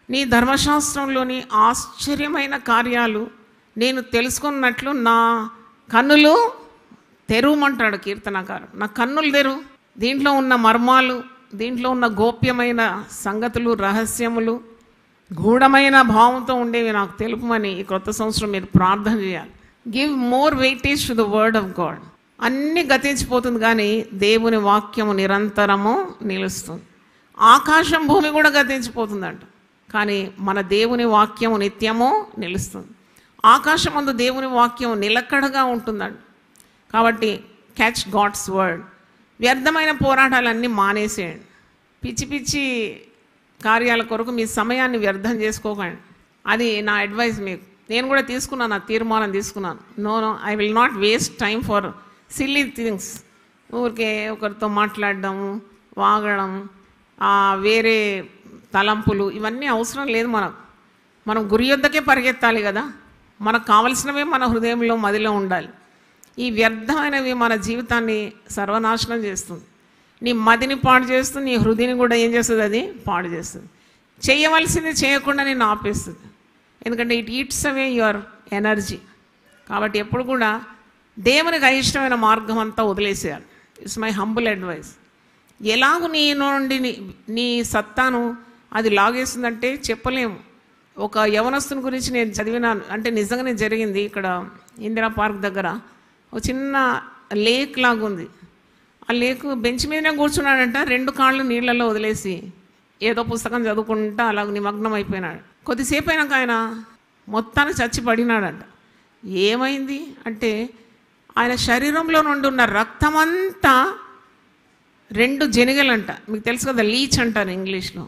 నీ ధర్మశాస్త్రంలోని ఆశ్చర్యమైన కార్యాలు నేను తెలుసుకున్నట్లు నా కన్నులు తెరువమంటాడు కీర్తనకారు. నా కన్నులు తెరువు, దీంట్లో ఉన్న మర్మాలు, దీంట్లో ఉన్న గోప్యమైన సంగతులు, రహస్యములు, గూఢమైన భావంతో ఉండేవి నాకు తెలుపమని ఈ కొత్త సంవత్సరం మీరు ప్రార్థన చేయాలి. Give more weightage to the word of God. అన్నీ గతించిపోతుంది కానీ దేవుని వాక్యము నిరంతరము నిలుస్తుంది. ఆకాశం భూమి కూడా గతించిపోతుందంట, కానీ మన దేవుని వాక్యము నిత్యము నిలుస్తుంది. ఆకాశం అందు దేవుని వాక్యం నిలకడగా ఉంటుందంట. కాబట్టి క్యాచ్ గాడ్స్ వర్డ్. వ్యర్థమైన పోరాటాలన్నీ మానేసేయండి. పిచ్చి పిచ్చి కార్యాల కొరకు మీ సమయాన్ని వ్యర్థం చేసుకోకండి. అది నా అడ్వైస్ మీకు. నేను కూడా తీసుకున్నాను, ఆ తీర్మానం తీసుకున్నాను. No I will not waste time for silly things. ఊరికే ఒకరితో మాట్లాడడం, వాగడం, వేరే తలంపులు, ఇవన్నీ అవసరం లేదు. మనం గురి యొద్దకే పరిగెత్తాలి కదా. మనకు కావలసినవే మన హృదయంలో మదిలో ఉండాలి. ఈ వ్యర్థమైనవి మన జీవితాన్ని సర్వనాశనం చేస్తుంది. నీ మదిని పాడు చేస్తుంది, నీ హృదయని కూడా ఏం చేస్తుంది? అది పాడు చేస్తుంది. చేయవలసింది చేయకుండా నేను ఆపేస్తుంది. ఎందుకంటే it eats away your energy. కాబట్టి ఎప్పుడు కూడా దేవునికి అయిష్టమైన మార్గం అంతా వదిలేసేయాలి. It's my humble advice. ఎలాగూ నీ నుండి నీ సత్తాను అది లాగేస్తుందంటే చెప్పలేము. ఒక యవనస్తుని గురించి నేను చదివినాను, అంటే నిజంగానే జరిగింది. ఇక్కడ ఇందిరా పార్క్ దగ్గర ఒక చిన్న లేక్ లాగుంది. ఆ లేక్ బెంచ్ మీదనే కూర్చున్నాడంట, 2 కాళ్ళు నీళ్ళల్లో వదిలేసి ఏదో పుస్తకం చదువుకుంటా అలాగ నిమగ్నం అయిపోయినాడు. కొద్దిసేపు అయినాక ఆయన మొత్తానికి చచ్చి పడినాడంట. ఏమైంది అంటే ఆయన శరీరంలో నుండి ఉన్న రక్తమంతా 2 జనిగలంట. మీకు తెలుసు కదా, లీచ్ అంటారు ఇంగ్లీష్లో.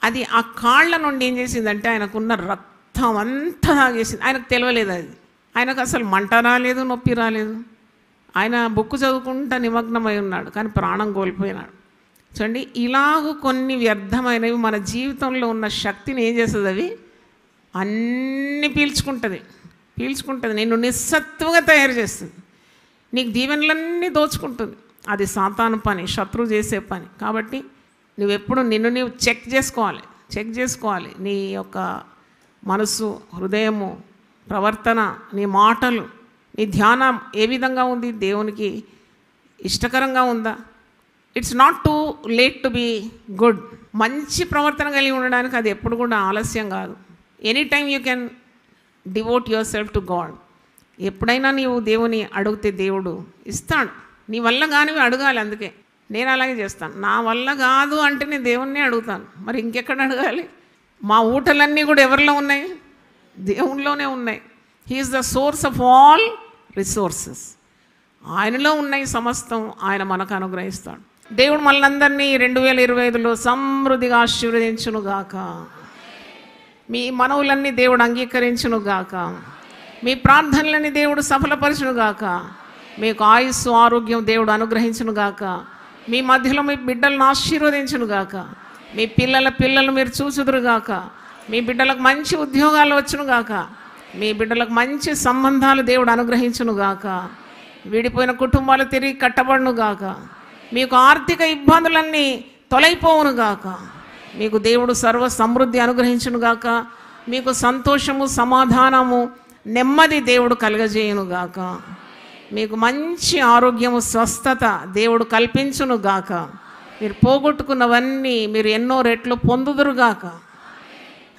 అది ఆ కాళ్ళ నుండి ఏం చేసిందంటే ఆయనకున్న రక్తం అంతా తాగేసింది. ఆయనకు తెలియలేదు అది. ఆయనకు అసలు మంట రాలేదు, నొప్పి రాలేదు. ఆయన బుక్ చదువుకుంటా నిమగ్నమై ఉన్నాడు, కానీ ప్రాణం కోల్పోయినాడు. చూడండి, ఇలాగ కొన్ని వ్యర్థమైనవి మన జీవితంలో ఉన్న శక్తిని ఏం చేస్తుంది? అవి అన్నీ పీల్చుకుంటుంది. నిన్ను నిస్సత్తుగా తయారు చేస్తుంది. నీకు దీవెనలన్నీ దోచుకుంటుంది. అది సాతాను పని, శత్రువు చేసే పని. కాబట్టి నువ్వెప్పుడు నిన్ను నీవు చెక్ చేసుకోవాలి. నీ యొక్క మనసు, హృదయము, ప్రవర్తన, నీ మాటలు, నీ ధ్యానం ఏ విధంగా ఉంది? దేవునికి ఇష్టకరంగా ఉందా? It's not too late to be good. మంచి ప్రవర్తన కలిగి ఉండడానికి అది ఎప్పుడు కూడా ఆలస్యం కాదు. Any time you can devote yourself to God. ఎప్పుడైనా నీవు దేవుని అడిగితే దేవుడు ఇస్తాడు. నీ వల్ల కానివి అడగాలి. అందుకే నేను అలాగే చేస్తాను. నా వల్ల కాదు అంటే నేను దేవుణ్ణి అడుగుతాను. మరి ఇంకెక్కడ అడగాలి? మా ఊటలన్నీ కూడా ఎవరిలో ఉన్నాయి? దేవునిలోనే ఉన్నాయి. He is the source of all resources. ఆయనలో ఉన్నాయి సమస్తం. ఆయన మనకు అనుగ్రహిస్తాడు. దేవుడు మనందరినీ 2025లో సమృద్ధిగా ఆశీర్వదించునుగాక. మీ మనవులన్నీ దేవుడు అంగీకరించునుగాక. మీ ప్రార్థనలని దేవుడు సఫలపరచునుగాక. మీకు ఆయుస్సు, ఆరోగ్యం దేవుడు అనుగ్రహించునుగాక. మీ మధ్యలో మీ బిడ్డలను ఆశీర్వదించునుగాక. మీ పిల్లలు మీరు చూచుదురుగాక. మీ బిడ్డలకు మంచి ఉద్యోగాలు వచ్చునుగాక. మీ బిడ్డలకు మంచి సంబంధాలు దేవుడు అనుగ్రహించునుగాక. విడిపోయిన కుటుంబాలు తిరిగి కట్టబడునుగాక. మీకు ఆర్థిక ఇబ్బందులన్నీ తొలగిపోవునుగాక. మీకు దేవుడు సర్వ సమృద్ధి అనుగ్రహించునుగాక. మీకు సంతోషము, సమాధానము, నెమ్మది దేవుడు కలుగజేయునుగాక. మీకు మంచి ఆరోగ్యము, స్వస్థత దేవుడు కల్పించునుగాక. మీరు పోగొట్టుకున్నవన్నీ మీరు ఎన్నో రెట్లు పొందుదురుగాక.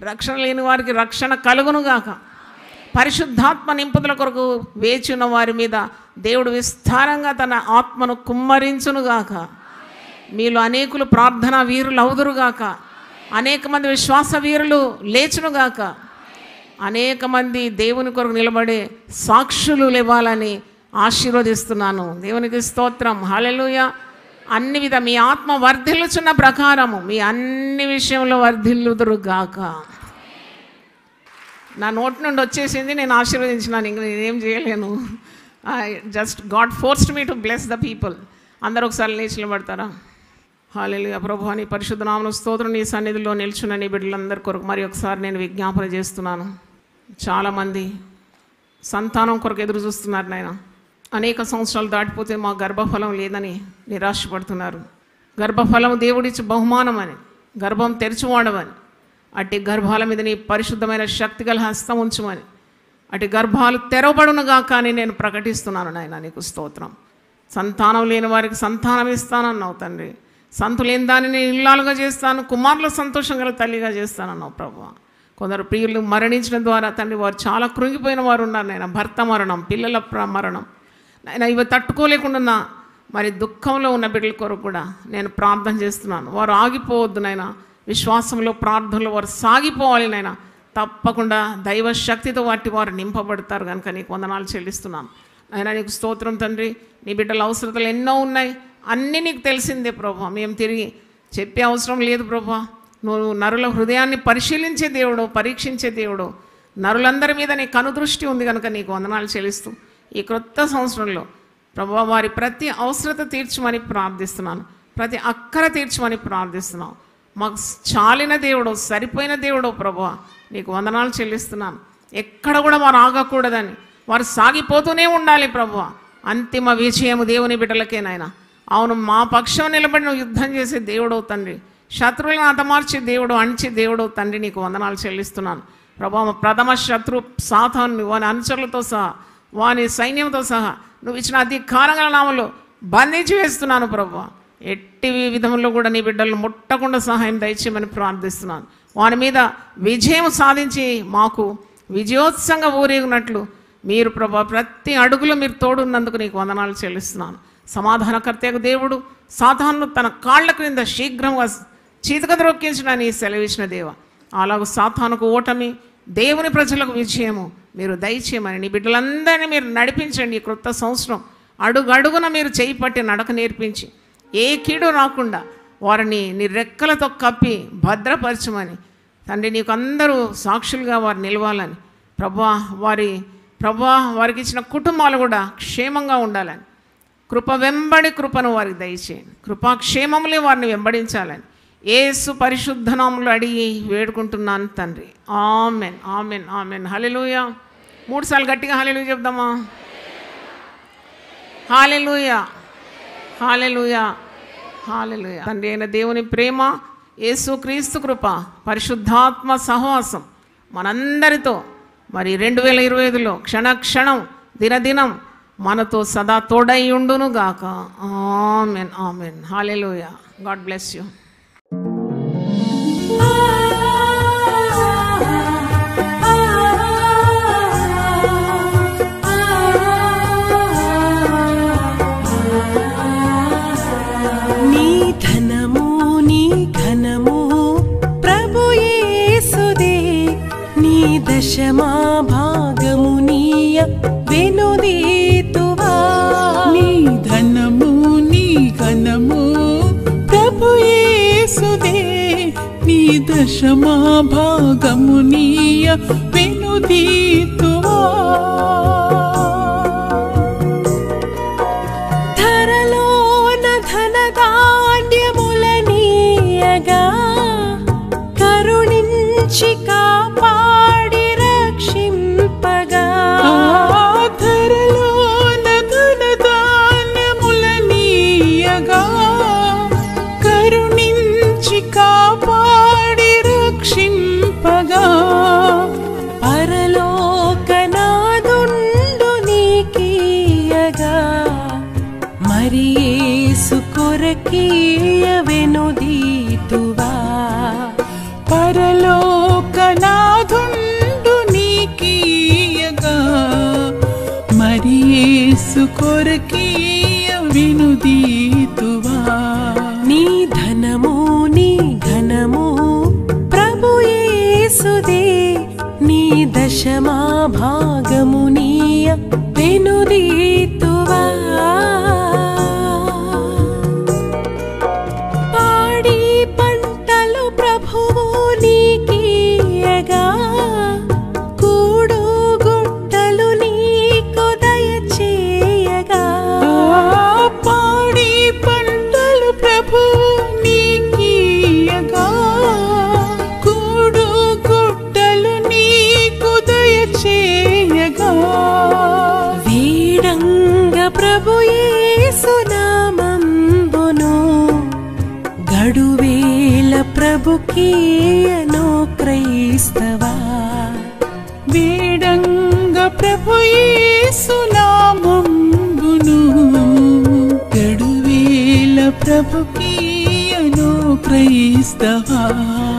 రక్షణ లేని వారికి రక్షణ కలుగునుగాక. పరిశుద్ధాత్మ నింపుదల కొరకు వేచిన వారి మీద దేవుడు విస్తారంగా తన ఆత్మను కుమ్మరించునుగాక. మీలో అనేకులు ప్రార్థనా వీరులు అవుదురుగాక. అనేక మంది విశ్వాస వీరులు లేచునుగాక. అనేక మంది దేవుని కొరకు నిలబడే సాక్షులు లేవాలని ఆశీర్వదిస్తున్నాను. దేవునికి స్తోత్రం. హల్లెలూయా. అన్ని విధ మీ ఆత్మ వర్ధిల్లుచున్న ప్రకారము మీ అన్ని విషయంలో వర్ధిల్లుదురుగాక. నా నోటి నుండి వచ్చేసింది, నేను ఆశీర్వదించినాను. ఇంక నేనేం చేయలేను. Just God forced me to bless the people. అందరూ ఒకసారి లేచి నిలబడతారా? హల్లెలూయా. ప్రభువా, నీ పరిశుద్ధ నామమున స్తోత్రం. నీ సన్నిధిలో నిల్చున్న నీ బిడ్డలందరి కొరకు మరి ఒకసారి నేను విజ్ఞాపన చేస్తున్నాను. చాలామంది సంతానం కొరకు ఎదురు చూస్తున్నారు నాయన. అనేక సంవత్సరాలు దాటిపోతే మా గర్భఫలం లేదని నిరాశపడుతున్నారు. గర్భఫలం దేవుడిచ్చి బహుమానం అని, గర్భం తెరిచివాడమని, అట్టి గర్భాల మీద నీ పరిశుద్ధమైన శక్తిగల హస్తం ఉంచమని, అటు గర్భాలు తెరవబడునుగాక అని నేను ప్రకటిస్తున్నాను నాయన. నీకు స్తోత్రం. సంతానం లేని వారికి సంతానం ఇస్తానన్నావు తండ్రి. సంతు లేని దానిని ఇల్లాలుగా చేస్తాను, కుమారుల సంతోషం గల తల్లిగా చేస్తానన్నావు ప్రభువా. కొందరు ప్రియులు మరణించడం ద్వారా తండ్రి వారు చాలా కృంగిపోయిన వారు ఉన్నారు నాయన. భర్త మరణం, పిల్లల మరణం నాయన, ఇవి తట్టుకోలేకుండా మరి దుఃఖంలో ఉన్న బిడ్డల కొరకు కూడా నేను ప్రార్థన చేస్తున్నాను. వారు ఆగిపోవద్దు నాయన. విశ్వాసంలో, ప్రార్థనలో వారు సాగిపోవాలి నాయన. తప్పకుండా దైవ శక్తితో వారు నింపబడతారు కనుక నీకు వందనాలు చెల్లిస్తున్నాను నాయన. నీకు స్తోత్రం తండ్రి. నీ బిడ్డల అవసరతలు ఎన్నో ఉన్నాయి. అన్నీ నీకు తెలిసిందే ప్రభా. మేము తిరిగి చెప్పే అవసరం లేదు ప్రభా. నువ్వు నరుల హృదయాన్ని పరిశీలించే దేవుడు, పరీక్షించే దేవుడు. నరులందరి మీద నీ కనుదృష్టి ఉంది కనుక నీకు వందనాలు చెల్లిస్తూ ఈ క్రొత్త సంవత్సరంలో ప్రభా వారి ప్రతి అవసరత తీర్చమని ప్రార్థిస్తున్నాను. ప్రతి అక్కర తీర్చమని ప్రార్థిస్తున్నాను. మాకు చాలిన దేవుడు, సరిపోయిన దేవుడు ప్రభా, నీకు వందనాలు చెల్లిస్తున్నాను. ఎక్కడ కూడా వారు ఆగకూడదని, వారు సాగిపోతూనే ఉండాలి ప్రభా. అంతిమ విజయము దేవుని బిడ్డలకేనాయన. అవును, మా పక్షం నిలబడి నువ్వు యుద్ధం చేసే దేవుడవు తండ్రి. శత్రువులను హతమార్చే దేవుడు, అణిచే దేవుడవు తండ్రి, నీకు వందనాలు చెల్లిస్తున్నాను ప్రభా. ప్రథమ శత్రు సాతాను వాని అనుచరులతో సహా, వాని సైన్యంతో సహా నువ్వు ఇచ్చిన అధికారంగా నామలో బంధించి వేస్తున్నాను ప్రభా. ఎట్టి విధంలో కూడా నీ బిడ్డలను ముట్టకుండా సహాయం దయచేయమని ప్రార్థిస్తున్నాను. వాని మీద విజయం సాధించి మాకు విజయోత్సవంగా ఊరేగినట్లు మీరు ప్రభా ప్రతి అడుగులో మీరు తోడున్నందుకు నీకు వందనాలు చెల్లిస్తున్నాను. సమాధానకర్తయ్య దేవుడు సాతాను తన కాళ్ల క్రింద శీఘ్రంగా చీతకద్రొక్కించడాన్ని సెలవిచ్చిన దేవ, అలాగూ సాతానుకు ఓటమి, దేవుని ప్రజలకు విజయము మీరు దయచేయమని నీ బిడ్డలందరినీ మీరు నడిపించండి. ఈ క్రొత్త సంవత్సరం అడుగడుగున మీరు చేయి పట్టి నడక నేర్పించి ఏ కీడు రాకుండా వారిని నీ రెక్కలతో కప్పి భద్రపరచమని తండ్రి, నీకు అందరూ సాక్షులుగా వారు నిలవాలని ప్రభా, వారికి ఇచ్చిన కుటుంబాలు కూడా క్షేమంగా ఉండాలని, కృప వెంబడి కృపను వారికి దయచేయండి. కృపాక్షేమములే వారిని వెంబడించాలని యేసు పరిశుద్ధ నామములో అడిగి వేడుకుంటున్నాను తండ్రి. Amen, amen, amen. హల్లెలూయా. 3 సార్లు గట్టిగా హల్లెలూయా చెప్దామా? హల్లెలూయా, హల్లెలూయా, హల్లెలూయా. తండ్రి అయిన దేవుని ప్రేమ, యేసు క్రీస్తు కృప, పరిశుద్ధాత్మ సహవాసం మనందరితో మరి 2025లో క్షణక్షణం దినదినం మనతో సదా తోడై ఉండును గాక. Amen, amen. Hallelujah. God bless you. నీ ధనము నీ ఘనము ప్రభు యేసుదే, నీ దశమా భాగము నీయ వెనుదీతువా. నీ ధనము నీ ఘనము ప్రభు యేసుదే, నీ దశమా భాగము నీయ వెనుదీతువా. ధరలోన ధనధాన్యములనీయగా కరుణించి కాపాడి రక్షింపగా. ధరలోన ధనధాన్యములనీయగా కరుణించి కాపాడి రక్షింపగా. పరలోకనాదుండు నీకీయగా మరి యేసు కొరకీయ వెనుదీతువా. పరలోకనాథుండు నీకీయగా మరి యేసు కొరకీయ వెనుదీతువా. నీ ధనము నీ ఘనము ప్రభు యేసుదే, నీ దశమా భాగము నీయ వెనుదీతువా. పాడి పంటలు ప్రభువు నీకీయగా కూడు గుట్టలు నీకు దయచేయగా. పాడి పంటలు ప్రభు నీకీయగా కూడు గుట్టలు నీకు దయచేయగా. వీడంగ ప్రభు యేసు నామంబును గడువేల ప్రభుకీయను క్రైస్తవా. వేడంగ ప్రభు యేసు నామంబును గడువేల ప్రభుకీయను క్రైస్తవా.